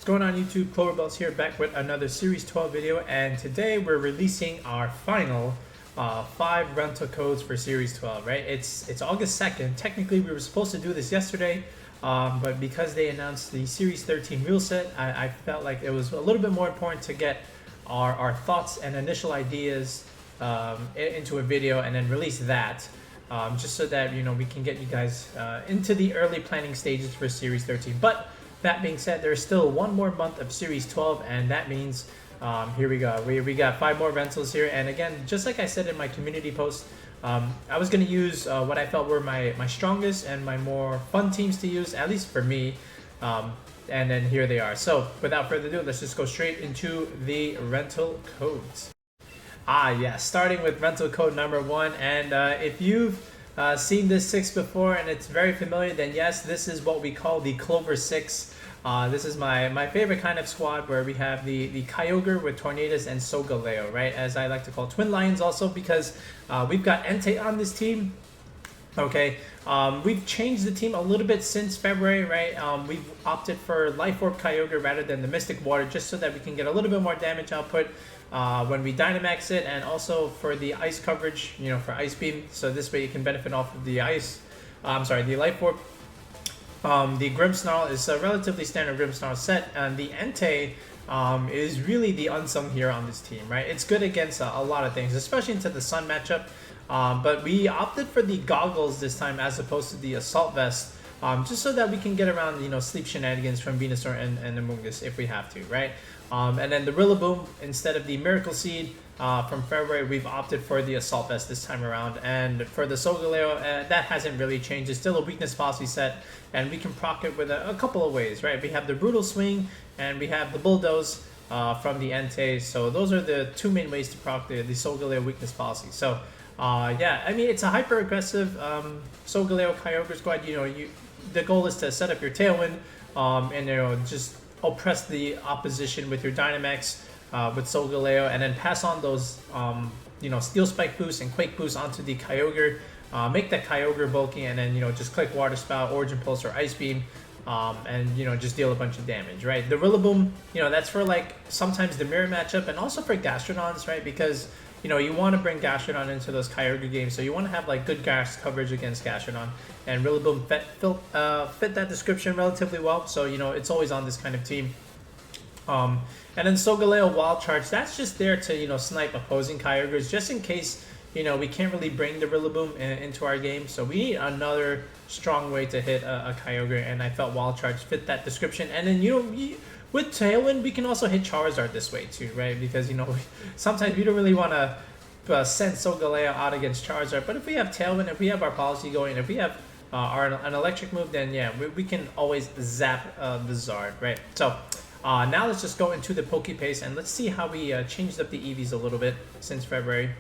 going on YouTube? Cloverbells here, back with another Series 12 video, and today we're releasing our final 5 rental codes for Series 12, right? It's August 2nd. Technically, we were supposed to do this yesterday, but because they announced the Series 13 rule set, I felt like it was a little bit more important to get our thoughts and initial ideas into a video and then release that. Just so that, you know, we can get you guys into the early planning stages for Series 13. But that being said, there's still one more month of Series 12, and that means here we go. We got 5 more rentals here. And again, just like I said in my community post, I was going to use what I felt were my strongest and my more fun teams to use, at least for me. And then here they are. So without further ado, let's just go straight into the rental codes. Yeah, starting with rental code number 1, and if you've seen this 6 before and it's very familiar, then yes, this is what we call the Clover 6. This is my favorite kind of squad, where we have the Kyogre with Tornadus and Solgaleo, right? As I like to call Twin Lions also, because we've got Entei on this team. Okay, we've changed the team a little bit since February, right? We've opted for Life Orb Kyogre rather than the Mystic Water, just so that we can get a little bit more damage output when we Dynamax it, and also for the ice coverage, you know, for Ice Beam. So this way you can benefit off of the ice. The Life Orb. The Grimmsnarl is a relatively standard Grimmsnarl set, and the Entei is really the unsung hero on this team, right? It's good against a lot of things, especially into the Sun matchup. But we opted for the goggles this time as opposed to the Assault Vest, just so that we can get around, you know, sleep shenanigans from Venusaur and Amoonguss if we have to, right? And then the Rillaboom, instead of the Miracle Seed from February, we've opted for the Assault Vest this time around. And for the Solgaleo, that hasn't really changed. It's still a Weakness Posse set, and we can proc it with a couple of ways, right? We have the Brutal Swing, and we have the Bulldoze from the Entei. So those are the 2 main ways to proc the Solgaleo Weakness Posse. So yeah, I mean, it's a hyper aggressive Solgaleo Kyogre squad. You know, the goal is to set up your Tailwind and, you know, just oppress the opposition with your Dynamax with Solgaleo, and then pass on those you know, Steel Spike boosts and Quake boosts onto the Kyogre. Make that Kyogre bulky, and then, you know, just click Water Spout, Origin Pulse, or Ice Beam, and, you know, just deal a bunch of damage, right? The Rillaboom, you know, that's for like sometimes the mirror matchup, and also for Gastrodons, right? Because, you know, you want to bring Gastrodon into those Kyogre games, so you want to have like good gas coverage against Gastrodon, and Rillaboom fit that description relatively well. So, you know, it's always on this kind of team. And then Solgaleo Wild Charge, that's just there to, you know, snipe opposing Kyogres, just in case, you know, we can't really bring the Rillaboom into our game. So we need another strong way to hit a Kyogre, and I felt Wild Charge fit that description. And then, you know, with Tailwind, we can also hit Charizard this way too, right? Because, you know, sometimes we don't really want to send Solgaleo out against Charizard. But if we have Tailwind, if we have our policy going, if we have an electric move, then yeah, we can always zap the Zard, right? So now let's just go into the Pokepaste, and let's see how we changed up the EVs a little bit since February.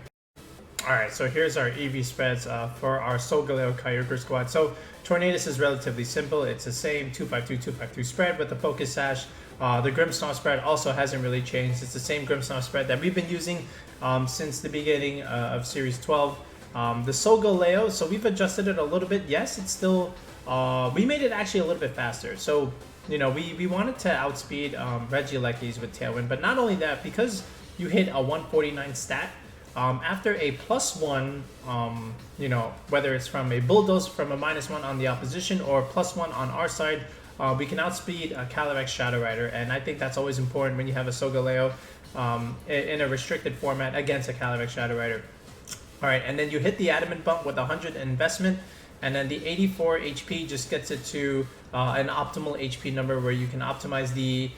Alright, so here's our EV spreads for our Solgaleo Kyogre squad. So Tornadus is relatively simple. It's the same 252-252 spread with the Pokesash. The Grimmsnarl spread also hasn't really changed. It's the same Grimmsnarl spread that we've been using since the beginning of Series 12. The Solgaleo, so we've adjusted it a little bit. Yes, it's still, we made it actually a little bit faster. So, you know, we wanted to outspeed Regielekis with Tailwind, but not only that, because you hit a 149 stat, after a +1, you know, whether it's from a Bulldoze from a -1 on the opposition or +1 on our side, we can outspeed a Calyrex Shadow Rider, and I think that's always important when you have a Solgaleo in a restricted format against a Calyrex Shadow Rider. Alright, and then you hit the Adamant Bump with 100 investment, and then the 84 HP just gets it to an optimal HP number, where you can optimize the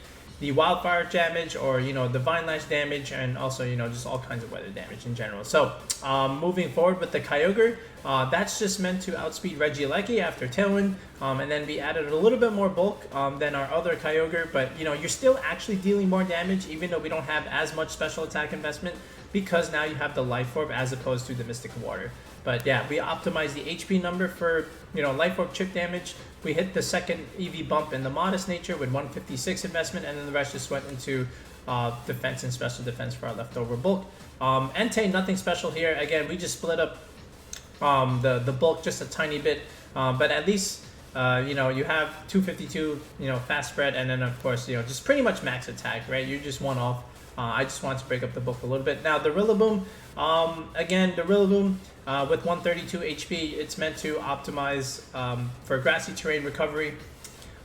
wildfire damage, or, you know, the Vine Lash damage, and also, you know, just all kinds of weather damage in general. So moving forward with the Kyogre, that's just meant to outspeed Regieleki after Tailwind, and then we added a little bit more bulk than our other Kyogre, but, you know, you're still actually dealing more damage even though we don't have as much special attack investment, because now you have the Life Orb as opposed to the Mystic Water. But yeah, we optimized the HP number for, you know, Life Orb chip damage. We hit the second EV bump in the Modest Nature with 156 investment, and then the rest just went into defense and special defense for our leftover bulk. Entei, nothing special here. Again, we just split up the bulk just a tiny bit, but at least you know, you have 252, you know, fast spread, and then of course, you know, just pretty much max attack, right? You're just one off. I just wanted to break up the bulk a little bit. Now the Rillaboom, again, the Rillaboom with 132 HP, it's meant to optimize for grassy terrain recovery,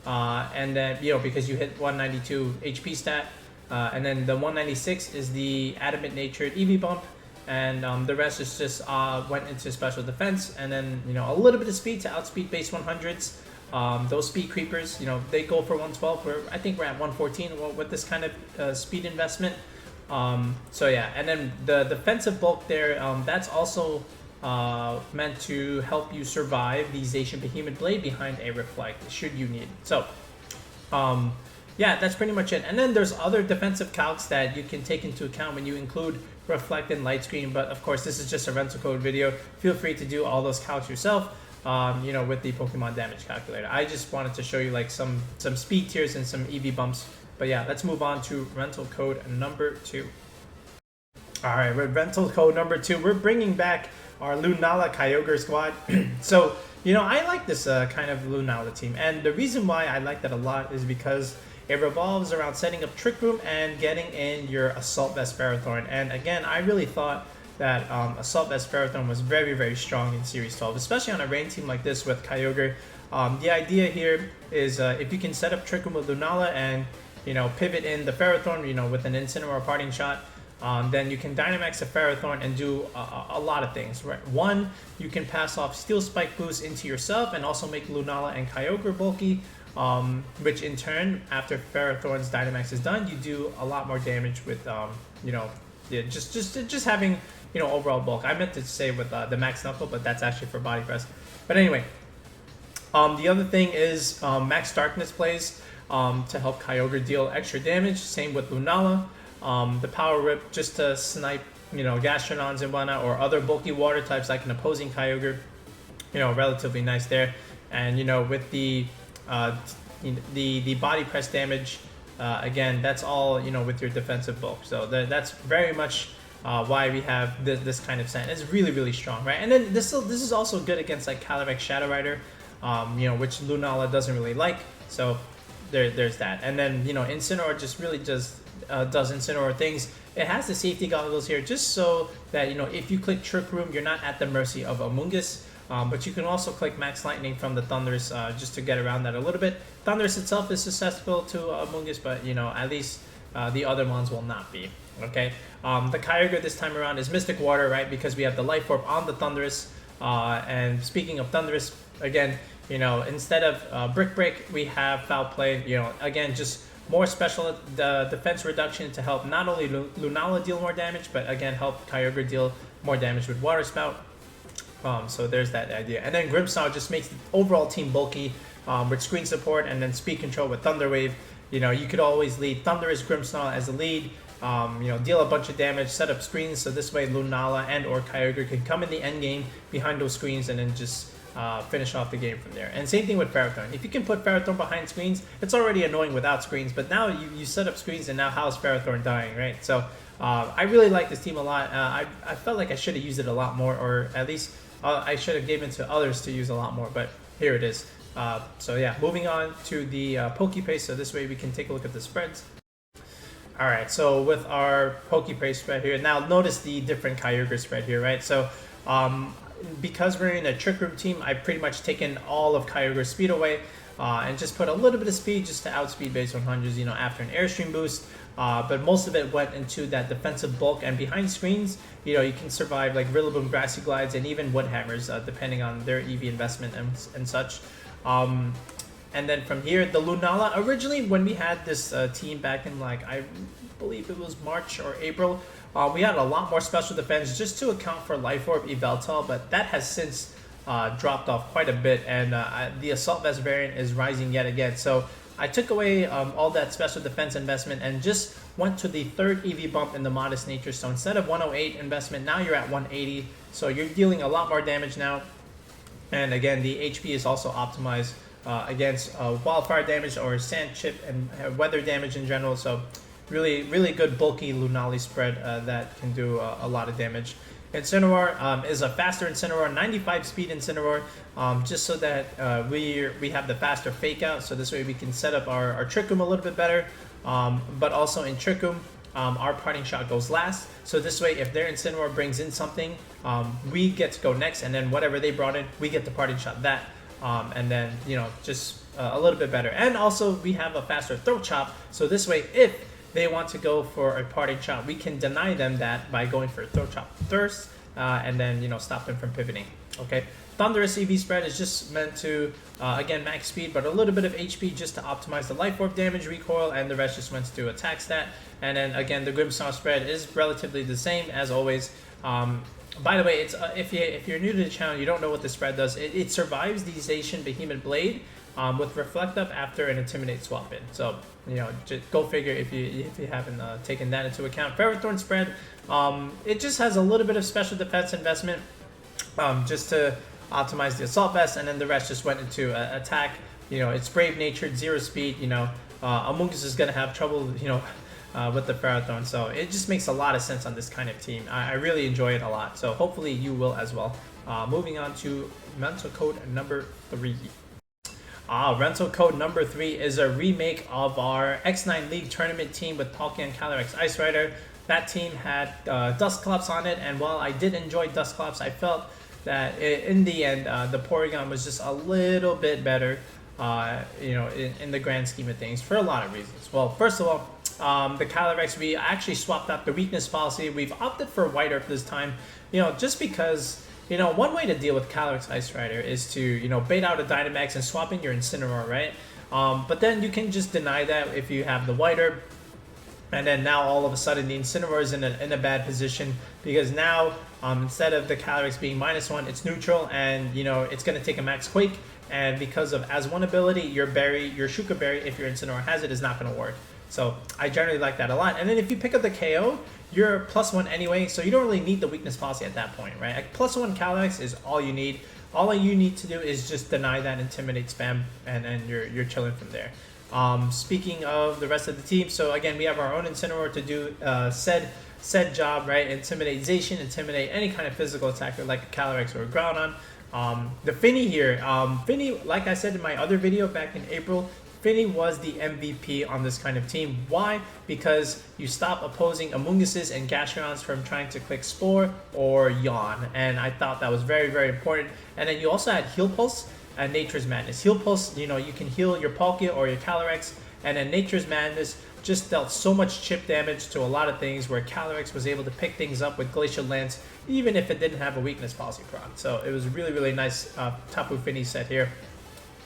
and then, you know, because you hit 192 HP stat, and then the 196 is the adamant natured EV bump. And the rest is just went into special defense, and then, you know, a little bit of speed to outspeed base 100s. Those speed creepers, you know, they go for 112. I think we're at 114 with this kind of speed investment. So yeah, and then the defensive bulk there, that's also meant to help you survive the Zacian Behemoth Blade behind a Reflect, should you need. So yeah, that's pretty much it. And then there's other defensive calcs that you can take into account when you include Reflect and Light Screen, but of course this is just a rental code video. Feel free to do all those calcs yourself, you know, with the Pokemon damage calculator. I just wanted to show you like some speed tiers and some EV bumps. But yeah, let's move on to rental code number 2. All right, with rental code number 2, we're bringing back our Lunala Kyogre squad. So, you know, I like this kind of Lunala team, and the reason why I like that a lot is because it revolves around setting up Trick Room and getting in your Assault Vest Ferrothorn. And again, I really thought that Assault Vest Ferrothorn was very, very strong in Series 12, especially on a rain team like this with Kyogre. The idea here is if you can set up Trick Room with Lunala and, you know, pivot in the Ferrothorn, you know, with an Incineroar Parting Shot, then you can Dynamax a Ferrothorn and do a lot of things, right? One, you can pass off Steel Spike Boost into yourself and also make Lunala and Kyogre bulky, which in turn, after Ferrothorn's Dynamax is done, you do a lot more damage with, you know, yeah, just having, you know, overall bulk. I meant to say with the Max Knuckle, but that's actually for Body Press. But anyway, the other thing is Max Darkness plays to help Kyogre deal extra damage. Same with Lunala. The Power Whip just to snipe, you know, Gastrodons and whatnot, or other bulky water types like an opposing Kyogre. You know, relatively nice there. And, you know, with the body press damage, again, that's all, you know, with your defensive bulk. So that's very much why we have this kind of set. It's really, really strong, right? And then this is also good against like Calyrex Shadow Rider, you know, which Lunala doesn't really like. So there's that. And then, you know, Incineroar just really does Incineroar things. It has the safety goggles here just so that, you know, if you click Trick Room, you're not at the mercy of Amoonguss. But you can also click Max Lightning from the Thundurus just to get around that a little bit. Thundurus itself is susceptible to Amoonguss, but, you know, at least the other ones will not be. Okay. The Kyogre this time around is Mystic Water, right? Because we have the Life Orb on the Thundurus. And speaking of Thundurus, again, you know, instead of Brick Break, we have Foul Play. You know, again, just more special defense reduction to help not only Lunala deal more damage, but again help Kyogre deal more damage with Water Spout. So there's that idea. And then Grimmsnarl just makes the overall team bulky with screen support and then speed control with Thunder Wave. You know, you could always lead Thundurus Grimmsnarl as a lead, you know, deal a bunch of damage, set up screens, so this way Lunala and or Kyogre can come in the end game behind those screens and then just finish off the game from there. And same thing with Ferrothorn. If you can put Ferrothorn behind screens, it's already annoying without screens, but now you set up screens and now how's Ferrothorn dying, right? So I really like this team a lot. I felt like I should have used it a lot more, or at least I should have given to others to use a lot more, but here it is. So yeah, moving on to the Pokepaste, so this way we can take a look at the spreads. Alright, so with our Pokepaste spread here, now notice the different Kyogre spread here, right? So because we're in a Trick Room team, I've pretty much taken all of Kyogre's speed away and just put a little bit of speed just to outspeed base 100s, you know, after an Airstream boost. But most of it went into that defensive bulk, and behind screens, you know, you can survive like Rillaboom, Grassy Glides, and even Wood Hammers, depending on their EV investment and such. And then from here, the Lunala, originally when we had this team back in like, I believe it was March or April, we had a lot more special defense just to account for Life Orb, Yveltal, but that has since dropped off quite a bit, and the Assault Vest variant is rising yet again. So I took away all that special defense investment and just went to the third EV bump in the Modest Nature. So instead of 108 investment, now you're at 180. So you're dealing a lot more damage now. And again, the HP is also optimized against wildfire damage or sand chip and weather damage in general. So really, really good bulky Lunala spread that can do a lot of damage. Incineroar is a faster Incineroar, 95 speed Incineroar, just so that we have the faster fake out. So this way we can set up our Trick Room a little bit better. But also in Trick Room, our parting shot goes last. So this way, if their Incineroar brings in something, we get to go next, and then whatever they brought in, we get the parting shot that. And then, just a little bit better. And also, we have a faster Throat Chop. So this way, if they want to go for a parting shot, we can deny them that by going for a Throat Chop first, and then, stop them from pivoting. Okay. Thunderous EV spread is just meant to, again, max speed, but a little bit of HP just to optimize the Life Orb damage, recoil, and the rest just went to attack stat. And then, again, the Grimmsnarl spread is relatively the same as always. By the way, it's if you're new to the channel, you don't know what the spread does. It survives the Zacian Behemoth Blade with Reflect Up after an Intimidate swap in. So, just go figure if you haven't taken that into account. Ferrothorn spread, it just has a little bit of special defense investment just to optimize the Assault Vest, and then the rest just went into attack. It's brave natured, 0 speed. Amoonguss is gonna have trouble, with the Ferrothorn, so it just makes a lot of sense on this kind of team. I really enjoy it a lot, so hopefully you will as well. Moving on to rental code number 3. Rental code number 3 is a remake of our X9 League tournament team with Palkia and Calyrex Ice Rider. That team had Dusclops on it, and while I did enjoy Dusclops, I felt that in the end, the Porygon was just a little bit better, in the grand scheme of things, for a lot of reasons. Well, first of all, the Calyrex, we actually swapped out the weakness policy. We've opted for White Earth this time, just because, one way to deal with Calyrex Ice Rider is to, bait out a Dynamax and swap in your Incineroar, right? But then you can just deny that if you have the White Earth. And then now all of a sudden the Incineroar is in a bad position, because now instead of the Calyrex being -1, it's neutral, and it's going to take a Max Quake, and because of as one ability, your Shuka Berry, if your Incineroar has it, is not going to work. So I generally like that a lot. And then if you pick up the KO, you're +1 anyway, so you don't really need the weakness policy at that point, right? Like +1 Calyrex is all you need. All you need to do is just deny that Intimidate spam, and then you're chilling from there. Speaking of the rest of the team, so again, we have our own Incineroar to do said job, right? Intimidate Zacian, intimidate any kind of physical attacker like a Calyrex or a Groudon. The Finny here, Finny, like I said in my other video back in April, Finny was the MVP on this kind of team. Why? Because you stop opposing Amoongus's and Gastrodons from trying to click Spore or Yawn, and I thought that was very, very important. And then you also had Heal Pulse and Nature's Madness. Heal Pulse, you can heal your Palkia or your Calyrex, and then Nature's Madness just dealt so much chip damage to a lot of things, where Calyrex was able to pick things up with Glacial Lance, even if it didn't have a weakness policy proc. So it was really, really nice Tapu Fini set here.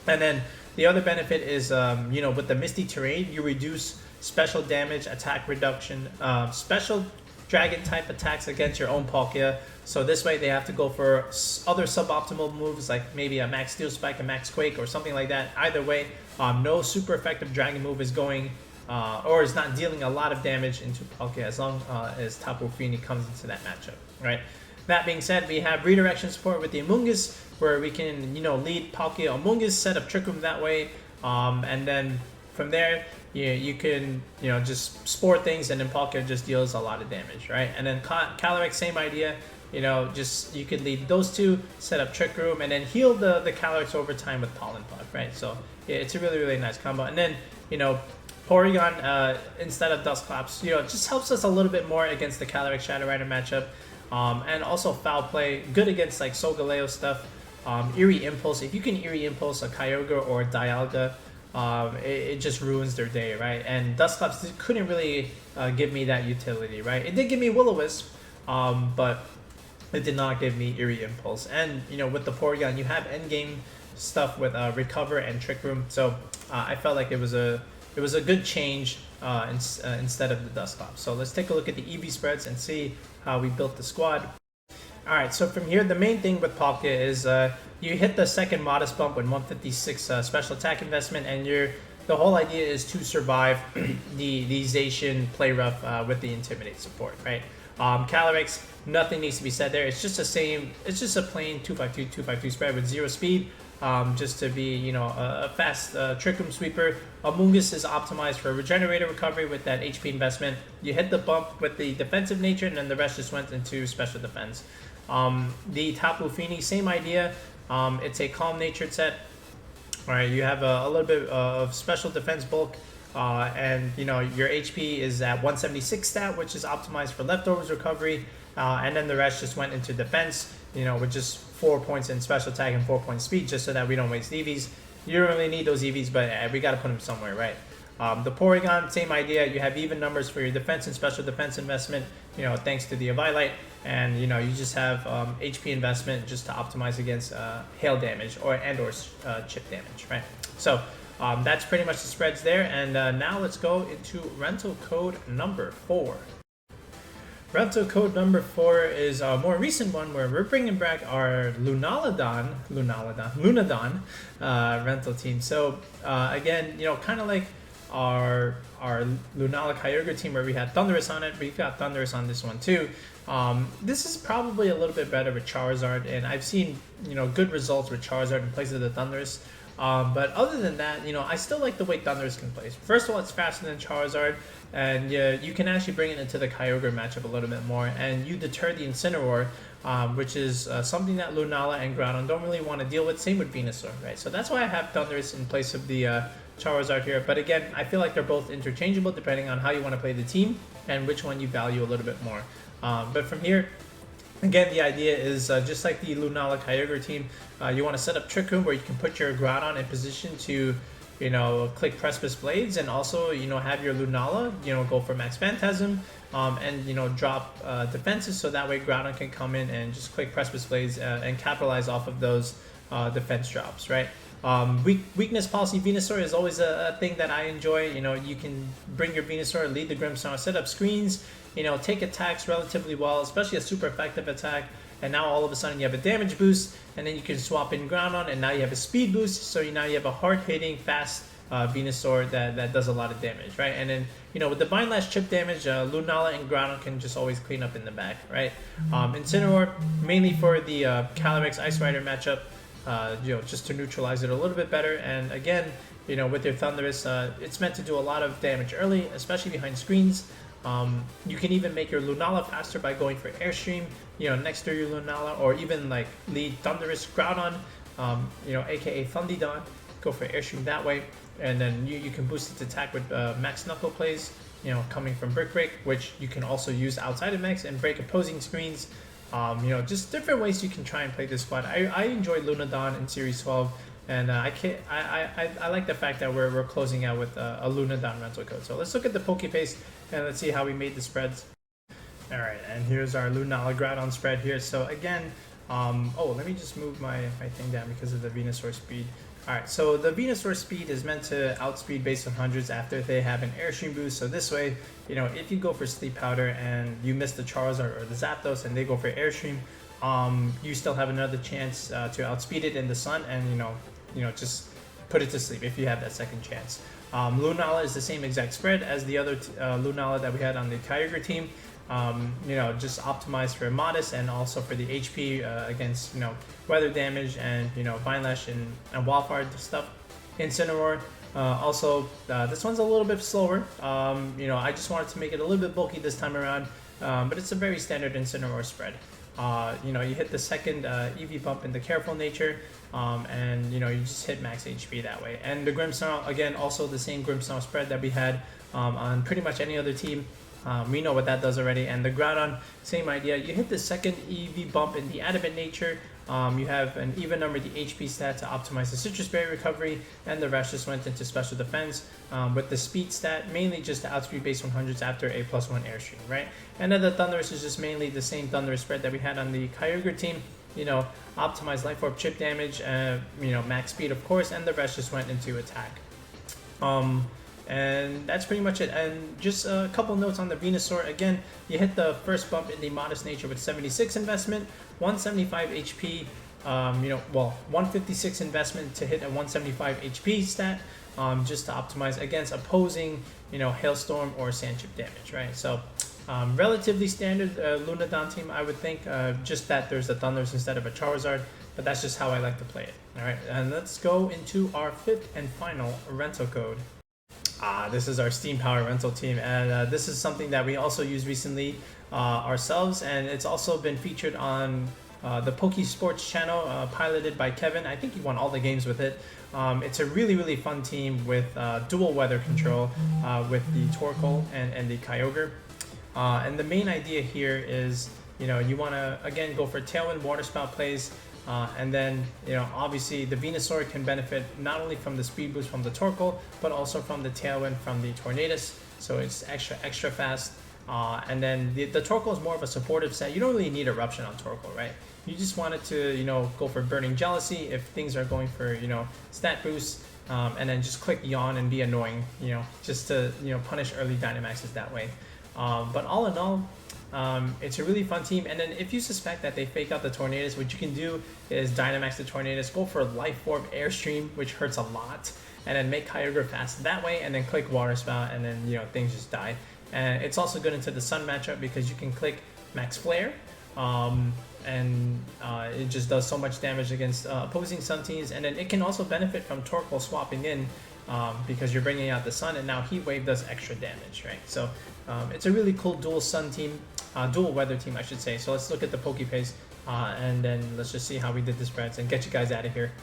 And then the other benefit is, with the Misty Terrain, you reduce special damage, attack reduction, special dragon type attacks against your own Palkia. So this way they have to go for other suboptimal moves, like maybe a Max Steel Spike, a Max Quake, or something like that. Either way, no super effective dragon move is going, or is not dealing a lot of damage into Palkia, as long as Tapu Fini comes into that matchup, right? That being said, we have redirection support with the Amoonguss, where we can, lead Palkia Amoonguss, set up Trick Room that way, and then from there, you can, just spore things, and then Palkia just deals a lot of damage, right? And then Calyrex, same idea, you could lead those two, set up Trick Room, and then heal the Calyrex over time with Pollen Puff, right? So yeah, it's a really, really nice combo. And then, Porygon, instead of Dusclops, just helps us a little bit more against the Calyrex Shadow Rider matchup. And also Foul Play, good against like Solgaleo stuff. Eerie Impulse, if you can Eerie Impulse a Kyogre or a Dialga, it just ruins their day, right? And Dusclops couldn't really give me that utility, right? It did give me Will-O-Wisp, but it did not give me Eerie Impulse. And with the Porygon, you have endgame stuff with Recover and Trick Room, so I felt like it was a good change instead of the Dusclops. So let's take a look at the EV spreads and see how we built the squad. Alright, so from here, the main thing with Palkia is you hit the second Modest Bump with 156 special attack investment, and the whole idea is to survive the Zacian play rough with the Intimidate support, right? Calyrex, nothing needs to be said there. It's just a plain 252 spread with 0 speed. just to be, you know, a fast Trick Room Sweeper. Amoonguss is optimized for Regenerator Recovery with that HP investment. You hit the bump with the defensive nature, and then the rest just went into special defense. The Tapu Fini, same idea. It's a calm natured set. All right, you have a little bit of special defense bulk, and you know your HP is at 176 stat, which is optimized for leftovers recovery, and then the rest just went into defense. You know, with just 4 points in special attack and 4 points speed, just so that we don't waste EVs. You don't really need those EVs, but we got to put them somewhere, right? The Porygon, same idea. You have even numbers for your defense and special defense investment, you know, thanks to the Eviolite. And, you know, you just have HP investment just to optimize against hail damage or chip damage, right? So that's pretty much the spreads there. And now let's go into rental code number 4. Rental code number 4 is a more recent one where we're bringing back our Lunadon rental team. So again, you know, kind of like our Lunala Kyogre team where we had Thundurus on it, we've got Thundurus on this one too. This is probably a little bit better with Charizard, and I've seen, you know, good results with Charizard in place of the Thundurus. But other than that, you know, I still like the way Thundurus can play. First of all, it's faster than Charizard, and you can actually bring it into the Kyogre matchup a little bit more, and you deter the Incineroar, which is something that Lunala and Groudon don't really want to deal with. Same with Venusaur, right? So that's why I have Thundurus in place of the Charizard here. But again, I feel like they're both interchangeable depending on how you want to play the team and which one you value a little bit more. But from here, again, the idea is just like the Lunala Kyogre team, you want to set up Trick Room where you can put your Groudon in position to, you know, click Precipice Blades, and also, you know, have your Lunala, you know, go for Max Phantasm, and, you know, drop defenses, so that way Groudon can come in and just click Precipice Blades and capitalize off of those defense drops, right? Weakness policy Venusaur is always a thing that I enjoy. You know, you can bring your Venusaur, lead the Grimmsnarl, set up screens, you know, take attacks relatively well, especially a super effective attack, and now all of a sudden you have a damage boost, and then you can swap in Groudon, and now you have a speed boost, so now you have a hard-hitting, fast Venusaur that does a lot of damage, right? And then, you know, with the Vine Lash chip damage, Lunala and Groudon can just always clean up in the back, right? Incineroar, mainly for the Calyrex Ice Rider matchup, you know, just to neutralize it a little bit better. And again, you know, with your Thundurus, it's meant to do a lot of damage early, especially behind screens. You can even make your Lunala faster by going for Airstream, you know, next to your Lunala, or even like lead Thundurus Groudon, you know, aka Thundydon, go for Airstream that way, and then you can boost its attack with Max Knuckle plays, you know, coming from Brick Break, which you can also use outside of Max and break opposing screens. You know, just different ways you can try and play this squad. I enjoy Lunadon in Series 12, and I like the fact that we're closing out with a Lunadon rental code. So let's look at the Pokepaste and let's see how we made the spreads. All right, and here's our Lunala Groudon spread here. So again, oh, let me just move my thing down because of the Venusaur speed. All right, so the Venusaur speed is meant to outspeed based on hundreds after they have an Airstream boost. So this way, you know, if you go for Sleep Powder and you miss the Charizard or the Zapdos and they go for Airstream, you still have another chance to outspeed it in the sun, and you know, just put it to sleep if you have that second chance. Lunala is the same exact spread as the other Lunala that we had on the Kyogre team. You know, just optimized for modest and also for the HP against, you know, weather damage and, you know, Vine Lash and Wildfire stuff. Incineroar, also this one's a little bit slower. You know, I just wanted to make it a little bit bulky this time around, but it's a very standard Incineroar spread. You know, you hit the second EV bump in the Careful Nature, and, you know, you just hit max HP that way. And the Grimmsnarl, again, also the same Grimmsnarl spread that we had on pretty much any other team. We know what that does already. And the Groudon, same idea. You hit the second EV bump in the Adamant Nature. You have an even number the HP stat to optimize the Citrus Berry recovery, and the rest just went into special defense with the speed stat mainly just to outspeed based on hundreds after a +1 Airstream, right? And then the Thundurus is just mainly the same Thundurus spread that we had on the Kyogre team. You know, optimized Life Orb chip damage, you know, max speed of course, and the rest just went into attack. And that's pretty much it. And just a couple notes on the Venusaur. Again, you hit the first bump in the Modest Nature with 76 investment, 175 HP, you know, well, 156 investment to hit a 175 HP stat, just to optimize against opposing, you know, Hailstorm or Sand Chip damage, right? So relatively standard Lunadon team, I would think, just that there's a Thundurus instead of a Charizard. but that's just how I like to play it. All right, and let's go into our 5th and final rental code. This is our Steam Power rental team, and this is something that we also used recently ourselves, and it's also been featured on the PokeSports channel, piloted by Kevin. I think he won all the games with it. It's a really fun team with dual weather control with the Torkoal and the Kyogre. And the main idea here is, you want to, again, go for Tailwind, Water Spout plays, and then, obviously the Venusaur can benefit not only from the speed boost from the Torkoal, but also from the Tailwind from the Tornadus, so it's extra fast. And then the Torkoal is more of a supportive set. You don't really need Eruption on Torkoal, right? You just want it to, go for Burning Jealousy if things are going for, stat boost, and then just click Yawn and be annoying, just to, punish early Dynamaxes that way. But all in all, it's a really fun team. And then if you suspect that they fake out the Tornadus, what you can do is Dynamax the Tornadus, go for Life Orb Airstream, which hurts a lot, and then make Kyogre fast that way, and then click Water Spout, and then, things just die. And it's also good into the Sun matchup because you can click Max Flare, and it just does so much damage against opposing Sun teams. And then it can also benefit from Torkoal swapping in because you're bringing out the Sun, and now Heat Wave does extra damage, right? So it's a really cool dual Sun team, dual weather team, I should say. So let's look at the Pokepaste, and then let's just see how we did the spreads and get you guys out of here.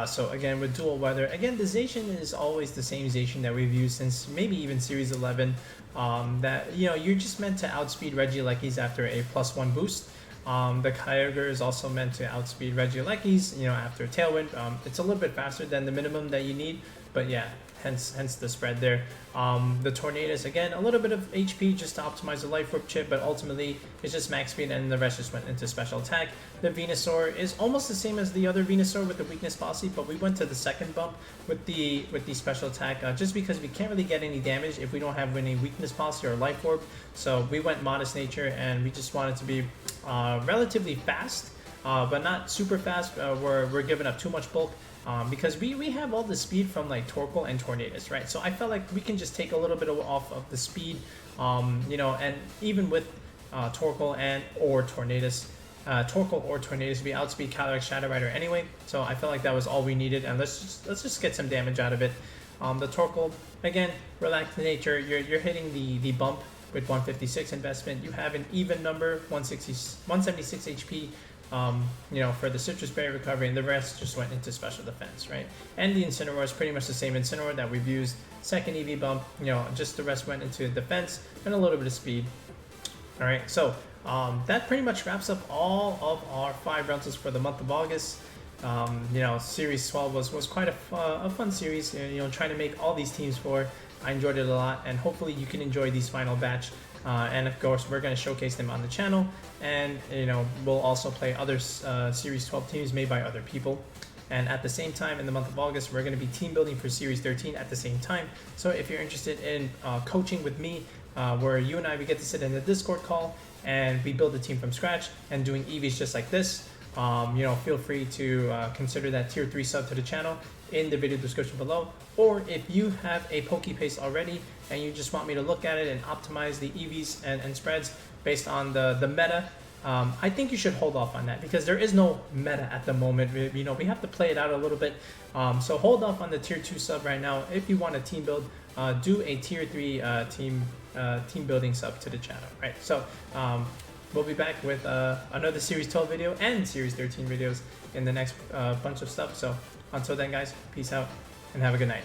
So again, with dual weather, again, the Zacian is always the same Zacian that we've used since maybe even Series 11. That, you're just meant to outspeed Regielekis after a +1 boost. The Kyogre is also meant to outspeed Regielekis, after Tailwind. It's a little bit faster than the minimum that you need, but yeah, hence the spread there. The Tornadus, again, a little bit of HP just to optimize the Life Orb chip, but ultimately it's just max speed, and the rest just went into special attack. The Venusaur is almost the same as the other Venusaur with the weakness posse, but we went to the second bump with the special attack, just because we can't really get any damage if we don't have any weakness posse or Life Orb. So we went Modest Nature, and we just wanted to be relatively fast, but not super fast. We're giving up too much bulk. Because we have all the speed from like Torkoal and Tornadus, right? So I felt like we can just take a little bit off of the speed, and even with Torkoal or Tornadus, we outspeed Calyrex Shadow Rider anyway. So I felt like that was all we needed, and let's just get some damage out of it. The Torkoal, again, relaxed nature. You're hitting the bump with 156 investment. You have an even number, 176 HP. For the Citrus Berry recovery, and the rest just went into special defense, right? And the Incineroar is pretty much the same Incineroar that we've used. Second EV bump, just the rest went into defense and a little bit of speed. All right, so that pretty much wraps up all of our 5 rentals for the month of August. Series 12 was quite a fun series, trying to make all these teams for. I enjoyed it a lot, and hopefully you can enjoy these final batch. And of course, we're going to showcase them on the channel, and we'll also play other Series 12 teams made by other people. And at the same time, in the month of August, we're going to be team building for Series 13 at the same time. So if you're interested in coaching with me, where you and we get to sit in the Discord call and we build a team from scratch and doing EVs just like this, feel free to consider that tier 3 sub to the channel in the video description below. Or if you have a Pokepaste already and you just want me to look at it and optimize the EVs and spreads based on the meta, I think you should hold off on that because there is no meta at the moment. We have to play it out a little bit. So hold off on the tier 2 sub right now. If you want a team build, do a tier 3 team building sub to the channel, right? So we'll be back with another Series 12 video and Series 13 videos in the next bunch of stuff. So until then, guys, peace out and have a good night.